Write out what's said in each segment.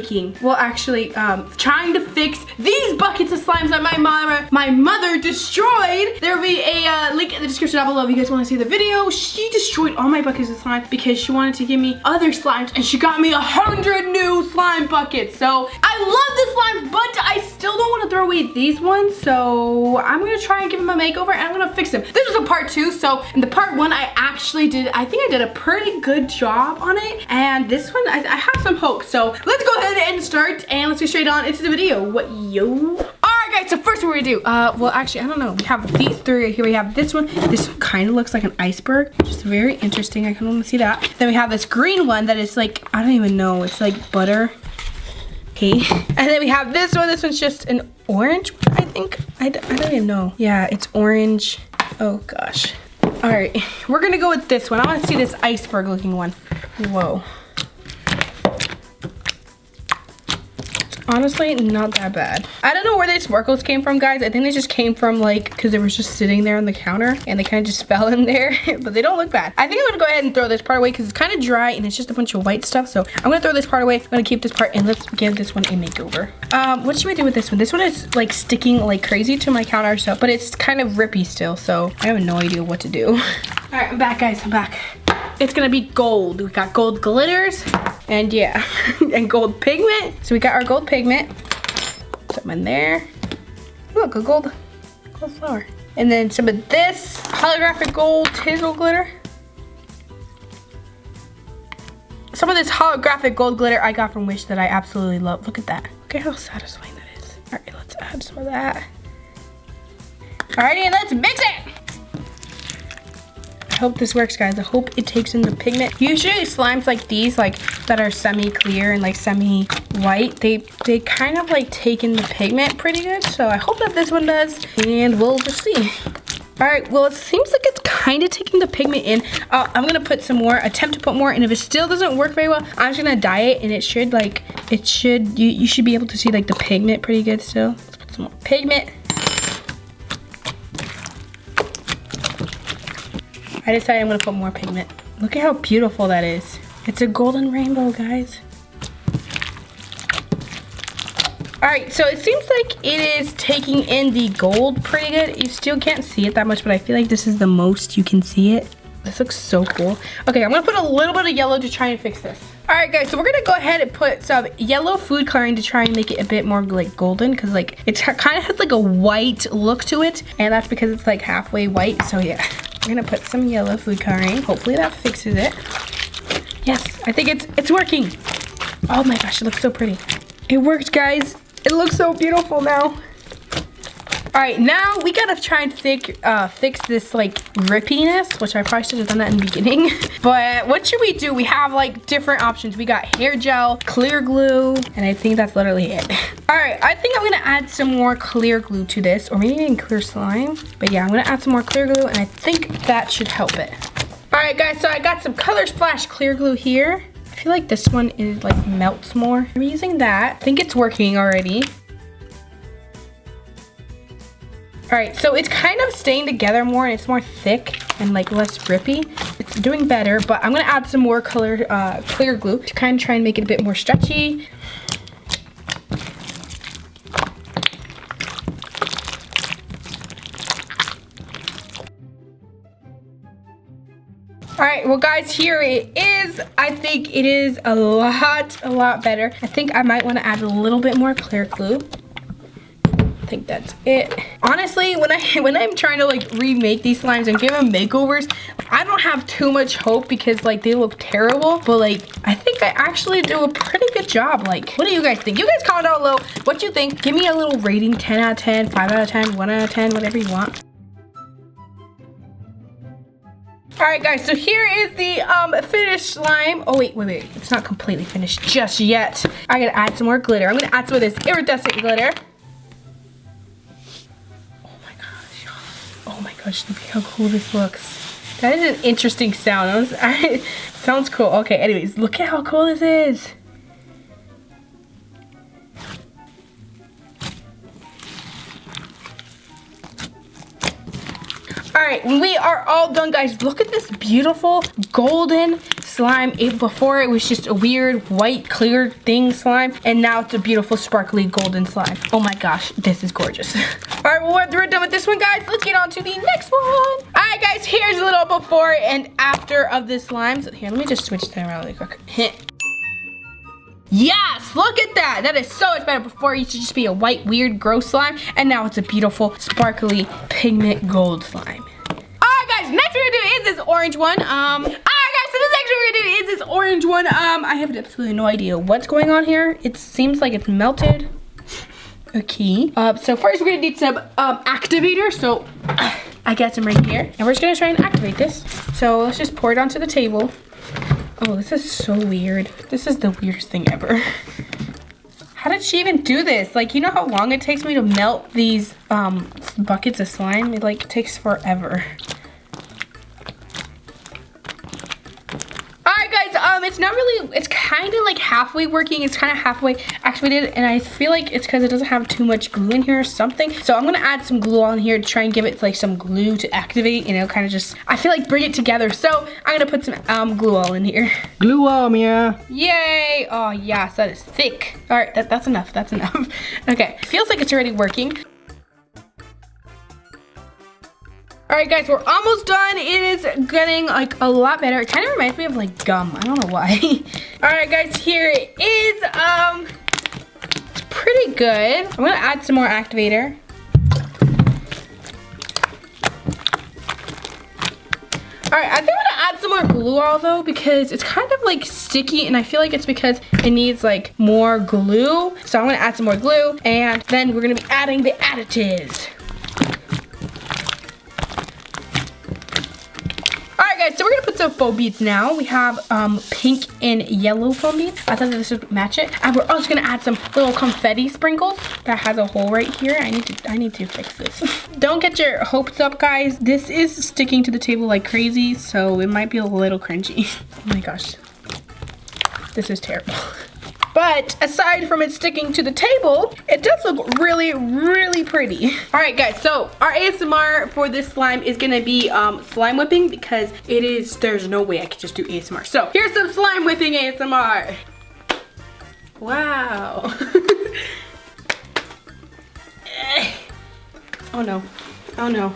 making, well actually trying to fix these buckets of slimes that my mother destroyed. There will be a link in the description down below if you guys want to see the video. She destroyed all my buckets of slime because she wanted to give me other slimes, and she got me 100 new slime buckets. So I love this slime, but I still don't want to throw away these ones, so I'm gonna try and give them a makeover, and I'm gonna fix them. This was a part 2, so in the part 1 I actually did, I think I did a pretty good job on it, and this one I have some hope. So let's go ahead and start, and let's get straight on into the video. What yo? Alright guys, so first what we're gonna do, well actually I don't know, we have these 3 right here. We have this one kind of looks like an iceberg, which is very interesting. I kind of want to see that. Then we have this green one that is like, I don't even know, it's like butter. Okay. And then we have this one. This one's just an orange, I think. I don't even know. Yeah, it's orange. Oh gosh. All right, we're gonna go with this one. I want to see this iceberg looking one. Whoa. Honestly, not that bad. I don't know where these sparkles came from, guys. I think they just came from like, because they were just sitting there on the counter and they kind of just fell in there, but they don't look bad. I think I'm gonna go ahead and throw this part away because it's kind of dry and it's just a bunch of white stuff. So I'm gonna throw this part away. I'm gonna keep this part, and let's give this one a makeover. What should we do with this one? This one is like sticking like crazy to my counter, so, but it's kind of rippy still, so I have no idea what to do. All right, I'm back, guys, I'm back. It's gonna be gold. We got gold glitters, and yeah, and gold pigment. So we got our gold pigment. Put some in there. Look, a gold flower. And then some of this holographic gold tinsel glitter. Some of this holographic gold glitter I got from Wish that I absolutely love. Look at that. Look at how satisfying that is. All right, let's add some of that. Alrighty, let's mix it. I hope this works, guys. I hope it takes in the pigment. Usually slimes like these, like that are semi-clear and like semi-white, they kind of like take in the pigment pretty good. So I hope that this one does, and we'll just see. All right, well, it seems like it's kind of taking the pigment in. I'm gonna put some more, attempt to put more, and if it still doesn't work very well, I'm just gonna dye it, and it should like, you should be able to see like the pigment pretty good still. Let's put some more pigment. I decided I'm gonna put more pigment. Look at how beautiful that is. It's a golden rainbow, guys. All right, so it seems like it is taking in the gold pretty good. You still can't see it that much, but I feel like this is the most you can see it. This looks so cool. Okay, I'm gonna put a little bit of yellow to try and fix this. All right, guys, so we're gonna go ahead and put some yellow food coloring to try and make it a bit more like golden, because like it kind of has like a white look to it, and that's because it's like halfway white. So yeah, we're gonna put some yellow food coloring. Hopefully that fixes it. Yes, I think it's working. Oh my gosh, it looks so pretty. It worked, guys. It looks so beautiful now. All right, now we gotta try and fix this like rippiness, which I probably should have done that in the beginning. But what should we do? We have like different options. We got hair gel, clear glue, and I think that's literally it. All right, I think I'm gonna add some more clear glue to this, or maybe even clear slime. But yeah, I'm gonna add some more clear glue, and I think that should help it. All right, guys, so I got some Color Splash clear glue here. I feel like this one is like melts more. I'm using that. I think it's working already. All right, so it's kind of staying together more, and it's more thick and like less rippy. It's doing better, but I'm gonna add some more clear glue to kind of try and make it a bit more stretchy. All right, well guys, here it is. I think it is a lot better. I think I might want to add a little bit more clear glue. I think that's it. Honestly, when I'm trying to like remake these slimes and give them makeovers, I don't have too much hope because like they look terrible, but like I think I actually do a pretty good job. Like, what do you guys think? You guys comment down below what you think. Give me a little rating, 10 out of 10, 5 out of 10, 1 out of 10, whatever you want. All right, guys, so here is the finished slime. Oh, wait, it's not completely finished just yet. I gotta add some more glitter. I'm gonna add some of this iridescent glitter. Oh my gosh, look at how cool this looks. That is an interesting sound. Sounds cool. Okay, anyways, look at how cool this is. All right, we are all done, guys. Look at this beautiful golden slime. Before it was just a weird white clear thing slime, and now it's a beautiful sparkly golden slime. Oh my gosh, this is gorgeous. All right, well, we're done with this one, guys. Let's get on to the next one. All right, guys, here's a little before and after of this slime. So here, let me just switch that around really quick. Yes, look at that. That is so much better. Before it used to just be a white, weird, gross slime, and now it's a beautiful, sparkly, pigment gold slime. All right, guys, next we're gonna do is this orange one. All right, guys, so the next one we're gonna do is this orange one. I have absolutely no idea what's going on here. It seems like it's melted. Okay. So first we're gonna need some activator. So I got some right here, and we're just gonna try and activate this. So let's just pour it onto the table. Oh, this is so weird. This is the weirdest thing ever. How did she even do this? Like, you know how long it takes me to melt these buckets of slime? It like takes forever. All right, guys, it's not really, it's kind of like halfway working. It's kind of halfway activated, and I feel like it's because it doesn't have too much glue in here or something. So I'm gonna add some glue on here to try and give it like some glue to activate, you know, kind of just, I feel like bring it together. So I'm gonna put some glue all in here. Glue all, Ameerah. Yay! Oh yes, that is thick. All right, that's enough, that's enough. Okay, feels like it's already working. All right, guys, we're almost done. It is getting like a lot better. It kind of reminds me of like gum. I don't know why. All right, guys, here it is. It's pretty good. I'm gonna add some more activator. All right, I think I'm gonna add some more glue all though, because it's kind of like sticky, and I feel like it's because it needs like more glue. So I'm gonna add some more glue, and then we're gonna be adding the additives. Guys, so we're gonna put some foam beads now. We have pink and yellow foam beads. I thought that this would match it. And we're also gonna add some little confetti sprinkles. That has a hole right here. I need to fix this. Don't get your hopes up, guys. This is sticking to the table like crazy, so it might be a little cringy. Oh my gosh, this is terrible. But aside from it sticking to the table, it does look really, really pretty. All right, guys, so our ASMR for this slime is gonna be slime whipping, because there's no way I could just do ASMR. So here's some slime whipping ASMR. Wow. Oh no, oh no.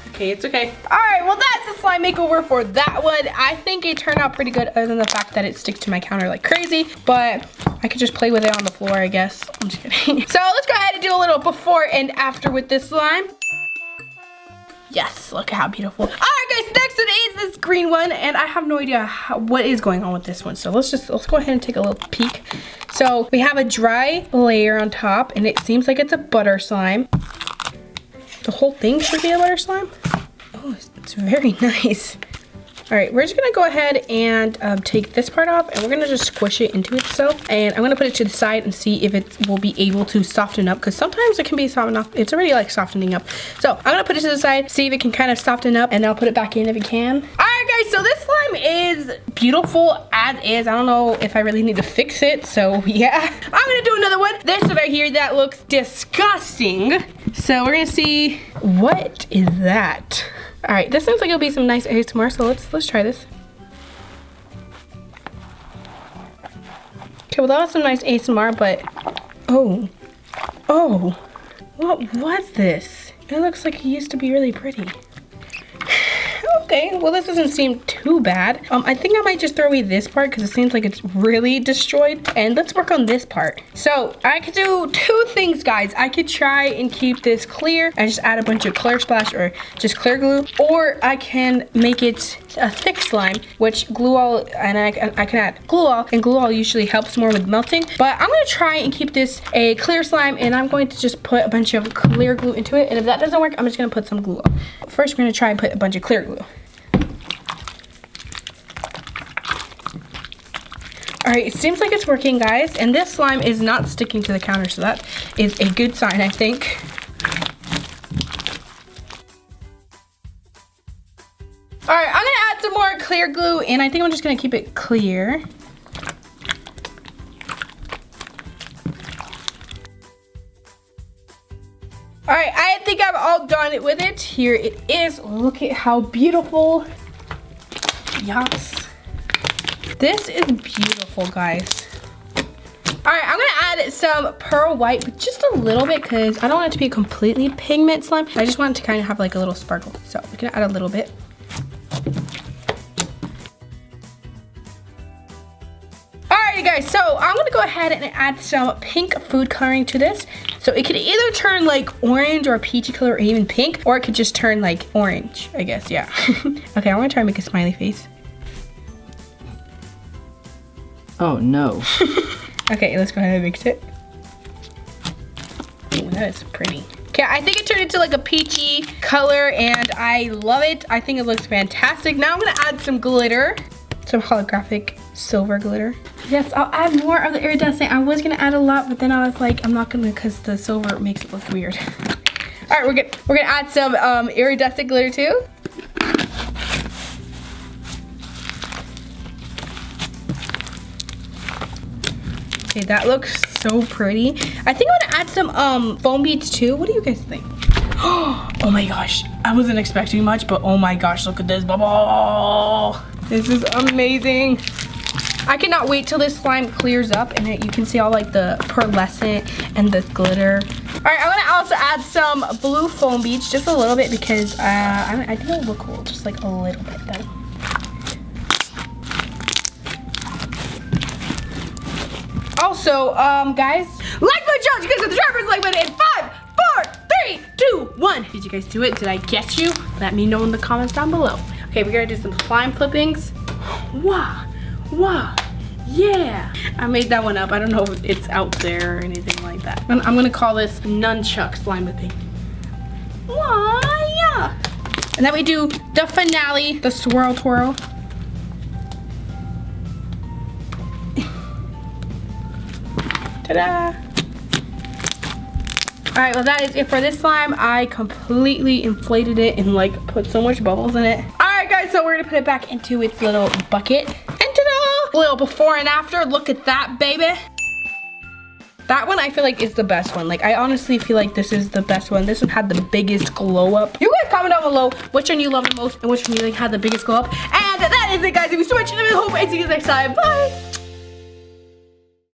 Okay, it's okay. All right, well, that's the slime makeover for that one. I think it turned out pretty good, other than the fact that it sticks to my counter like crazy, but I could just play with it on the floor, I guess. I'm just kidding. So let's go ahead and do a little before and after with this slime. Yes, look at how beautiful. All right, guys, next one is this green one, and I have no idea what is going on with this one. So let's go ahead and take a little peek. So we have a dry layer on top, and it seems like it's a butter slime. The whole thing should be a butter slime. Oh, it's very nice. All right, we're just gonna go ahead and take this part off, and we're gonna just squish it into itself. And I'm gonna put it to the side and see if it will be able to soften up, because sometimes it can be softened up. It's already like softening up. So I'm gonna put it to the side, see if it can kind of soften up, and then I'll put it back in if it can. All right, guys, so this slime is beautiful as is. I don't know if I really need to fix it, so yeah. I'm gonna do another one. This one right here, that looks disgusting. So we're gonna see, what is that? All right, this seems like it'll be some nice ASMR, so let's try this. Okay, well, that was some nice ASMR, but oh, what was this? It looks like it used to be really pretty. Okay, well, this doesn't seem too bad. I think I might just throw away this part because it seems like it's really destroyed. And let's work on this part. So I could do two things, guys. I could try and keep this clear and just add a bunch of clear splash or just clear glue, or I can make it a thick slime, which glue all, and I can add glue all, and glue all usually helps more with melting. But I'm gonna try and keep this a clear slime, and I'm going to just put a bunch of clear glue into it. And if that doesn't work, I'm just gonna put some glue on. First, we're gonna try and put a bunch of clear glue. All right, it seems like it's working, guys, and this slime is not sticking to the counter, so that is a good sign, I think. All right, I'm gonna add some more clear glue, and I think I'm just gonna keep it clear. All right, I think I'm all done with it. Here it is. Look at how beautiful. Yes. This is beautiful, guys. All right, I'm gonna add some pearl white, but just a little bit because I don't want it to be a completely pigment slime. I just want it to kind of have like a little sparkle. So we're gonna add a little bit. Alright guys, so I'm gonna go ahead and add some pink food coloring to this. So it could either turn like orange or a peachy color or even pink, or it could just turn like orange, I guess, yeah. Okay, I'm gonna try and make a smiley face. Oh no. Okay, let's go ahead and mix it. Ooh, that is pretty. Okay, I think it turned into like a peachy color and I love it. I think it looks fantastic. Now I'm gonna add some glitter, some holographic silver glitter. Yes, I'll add more of the iridescent. I was gonna add a lot, but then I was like, I'm not gonna because the silver makes it look weird. All right, we're gonna add some iridescent glitter too. Okay, that looks so pretty. I think I'm gonna add some foam beads too. What do you guys think? Oh my gosh, I wasn't expecting much, but oh my gosh, look at this bubble. This is amazing. I cannot wait till this slime clears up and you can see all like the pearlescent and the glitter. All right, I'm gonna also add some blue foam beads, just a little bit because I think it'll look cool, just like a little bit though. Also, guys, like my challenge, you guys are the drivers like button in 5, 4, 3, 2, 1. Did you guys do it? Did I get you? Let me know in the comments down below. Okay, we're gonna do some slime flippings. Wow, wow, yeah. I made that one up. I don't know if it's out there or anything like that. I'm gonna call this nunchuck slime whipping. Wow, yeah. And then we do the finale, the swirl twirl. Ta-da! Alright, well that is it for this slime. I completely inflated it and like put so much bubbles in it. Alright guys, so we're gonna put it back into its little bucket. And ta-da! A little before and after. Look at that, baby. That one I feel like is the best one. Like I honestly feel like this is the best one. This one had the biggest glow up. You guys comment down below which one you love the most and which one you like had the biggest glow up. And that is it guys. Thank you so much and I hope I see you next time. Bye!